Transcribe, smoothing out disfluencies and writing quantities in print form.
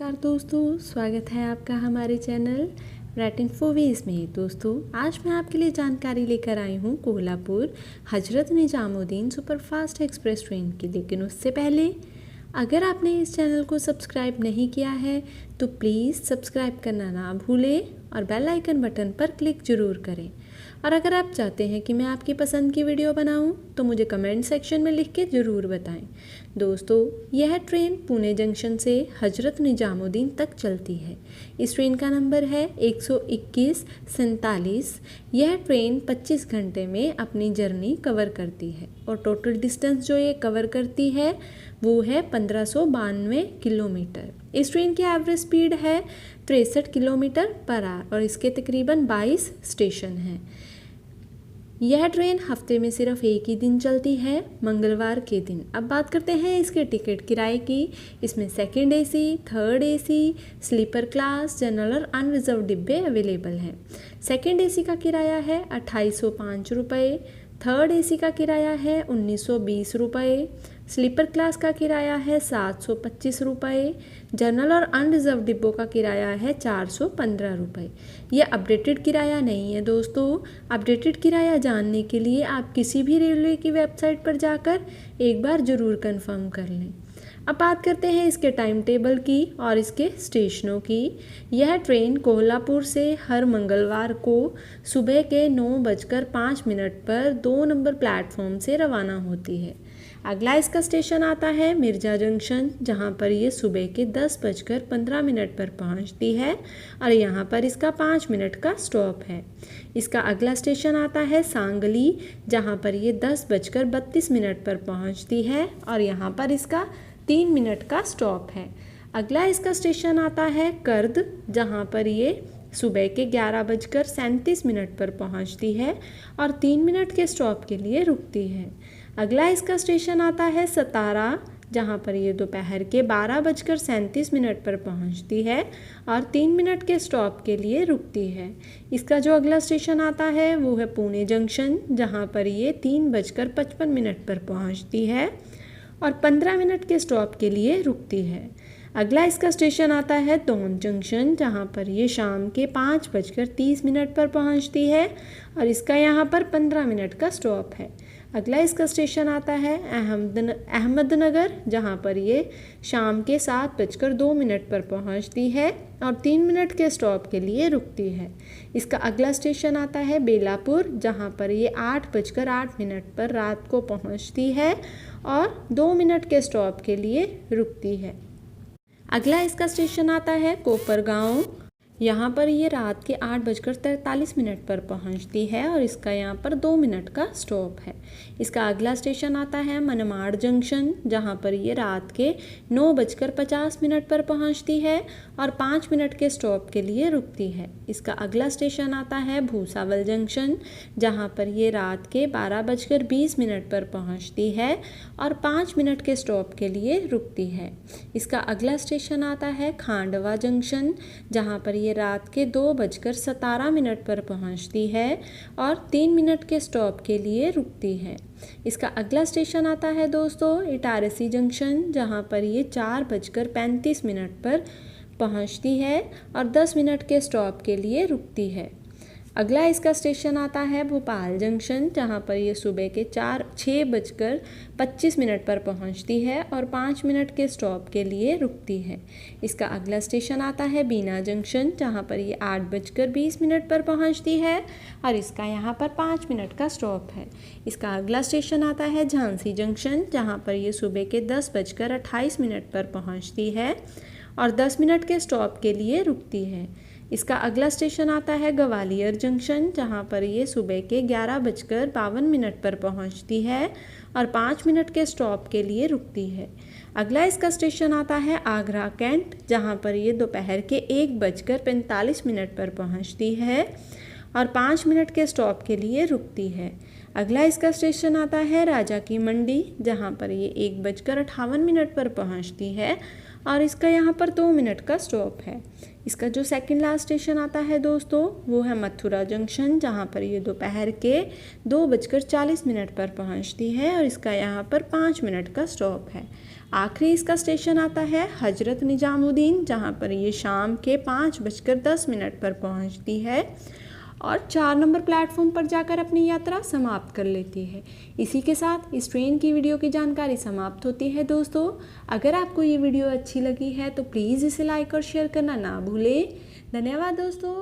नमस्कार दोस्तों, स्वागत है आपका हमारे चैनल राइट इन्फोवीज में। दोस्तों, आज मैं आपके लिए जानकारी लेकर आई हूँ Kolhapur Hazrat Nizamuddin superfast express train की। लेकिन उससे पहले अगर आपने इस चैनल को सब्सक्राइब नहीं किया है तो प्लीज़ सब्सक्राइब करना ना भूलें और बेल आइकन बटन पर क्लिक ज़रूर करें। और अगर आप चाहते हैं कि मैं आपकी पसंद की वीडियो बनाऊं तो मुझे कमेंट सेक्शन में लिख के ज़रूर बताएं। दोस्तों, यह ट्रेन पुणे जंक्शन से हजरत निजामुद्दीन तक चलती है। इस ट्रेन का नंबर है 121-47। यह ट्रेन 25 घंटे में अपनी जर्नी कवर करती है और टोटल डिस्टेंस जो ये कवर करती है वो है 1592 किलोमीटर। इस ट्रेन की एवरेज स्पीड है 63 किलोमीटर पर आवर और इसके तकरीबन 22 स्टेशन हैं। यह ट्रेन हफ्ते में सिर्फ एक ही दिन चलती है, मंगलवार के दिन। अब बात करते हैं इसके टिकट किराए की। इसमें second AC, third AC, sleeper class, general और अनरिजर्व डिब्बे अवेलेबल हैं। सेकंड एसी का किराया है 2805 रुपये, थर्ड एसी का किराया है 1920 रुपये, स्लीपर क्लास का किराया है 725 रुपये, जनरल और अनरिजर्व डिब्बों का किराया है 415 रुपये। यह अपडेटेड किराया नहीं है दोस्तों। अपडेटेड किराया जानने के लिए आप किसी भी रेलवे की वेबसाइट पर जाकर एक बार ज़रूर कंफर्म कर लें। अब बात करते हैं इसके टाइम टेबल की और इसके स्टेशनों की। यह ट्रेन कोल्हापुर से हर मंगलवार को सुबह के 9:05 पर 2 नंबर प्लेटफॉर्म से रवाना होती है। अगला इसका स्टेशन आता है मिर्जा जंक्शन, जहां पर ये सुबह के 10:15 पर पहुंचती है और यहां पर इसका 5 मिनट का स्टॉप है। इसका अगला स्टेशन आता है सांगली, जहां पर ये 10:32 पर पहुंचती है और यहां पर इसका 3 मिनट का स्टॉप है। अगला इसका स्टेशन आता है कर्द, जहां पर ये सुबह के 11:37 पर पहुंचती है और 3 मिनट के स्टॉप के लिए रुकती है। अगला इसका स्टेशन आता है सतारा, जहां पर ये दोपहर के 12:37 पर पहुंचती है और 3 मिनट के स्टॉप के लिए रुकती है। इसका जो अगला स्टेशन आता है वो है पुणे जंक्शन, जहां पर ये 3:55 पर पहुंचती है और 15 मिनट के स्टॉप के लिए रुकती है। अगला इसका स्टेशन आता है टोन जंक्शन, जहां पर ये शाम के 5:30 पर पहुंचती है और इसका यहाँ पर 15 मिनट का स्टॉप है। अगला इसका स्टेशन आता है अहमदनगर, जहां पर ये शाम के 7:02 पर पहुंचती है और 3 मिनट के स्टॉप के लिए रुकती है। इसका अगला स्टेशन आता है बेलापुर, जहां पर ये 8:08 पर रात को पहुंचती है और 2 मिनट के स्टॉप के लिए रुकती है। अगला इसका स्टेशन आता है कोपरगांव, यहाँ पर ये रात के 8:43 पर पहुँचती है और इसका यहाँ पर 2 मिनट का स्टॉप है। इसका अगला स्टेशन आता है मनमाड़ जंक्शन, जहाँ पर ये रात के 9:50 पर पहुँचती है और 5 मिनट के स्टॉप के लिए रुकती है। इसका अगला स्टेशन आता है भूसावल जंक्शन, जहाँ पर ये रात के 12:20 पर पहुँचती है और 5 मिनट के स्टॉप के लिए रुकती है। इसका अगला स्टेशन आता है खांडवा जंक्शन, जहाँ पर ये रात के 2:17 पर पहुंचती है और 3 मिनट के स्टॉप के लिए रुकती है। इसका अगला स्टेशन आता है दोस्तों इटारसी जंक्शन, जहां पर ये 4:35 पर पहुंचती है और 10 मिनट के स्टॉप के लिए रुकती है। अगला इसका स्टेशन आता है भोपाल जंक्शन, जहां पर ये सुबह के 6:25 पर पहुंचती है और 5 मिनट के स्टॉप के लिए रुकती है। इसका अगला स्टेशन आता है बीना जंक्शन, जहां पर ये 8:20 पर पहुंचती है और इसका यहाँ पर 5 मिनट का स्टॉप है। इसका अगला स्टेशन आता है झांसी जंक्शन, जहां पर ये सुबह के 10:28 पर पहुँचती है और 10 मिनट के स्टॉप के लिए रुकती है। इसका अगला स्टेशन आता है ग्वालियर जंक्शन, जहां पर ये सुबह के 11:52 पर पहुंचती है और 5 मिनट के स्टॉप के लिए रुकती है। अगला इसका स्टेशन आता है आगरा कैंट, जहां पर ये दोपहर के 1:45 पर पहुंचती है और 5 मिनट के स्टॉप के लिए रुकती है। अगला इसका स्टेशन आता है राजा की मंडी, जहां पर ये 1:58 पर पहुंचती है और इसका यहाँ पर 2 मिनट का स्टॉप है। इसका जो सेकंड लास्ट स्टेशन आता है दोस्तों वो है मथुरा जंक्शन, जहाँ पर ये दोपहर के 2:40 पर पहुँचती है और इसका यहाँ पर 5 मिनट का स्टॉप है। आखिरी इसका स्टेशन आता है हजरत निजामुद्दीन, जहाँ पर ये शाम के 5:10 पर पहुँचती है और 4 नंबर प्लेटफॉर्म पर जाकर अपनी यात्रा समाप्त कर लेती है। इसी के साथ इस ट्रेन की वीडियो की जानकारी समाप्त होती है दोस्तों। अगर आपको ये वीडियो अच्छी लगी है तो प्लीज़ इसे लाइक और शेयर करना ना भूलें। धन्यवाद दोस्तों।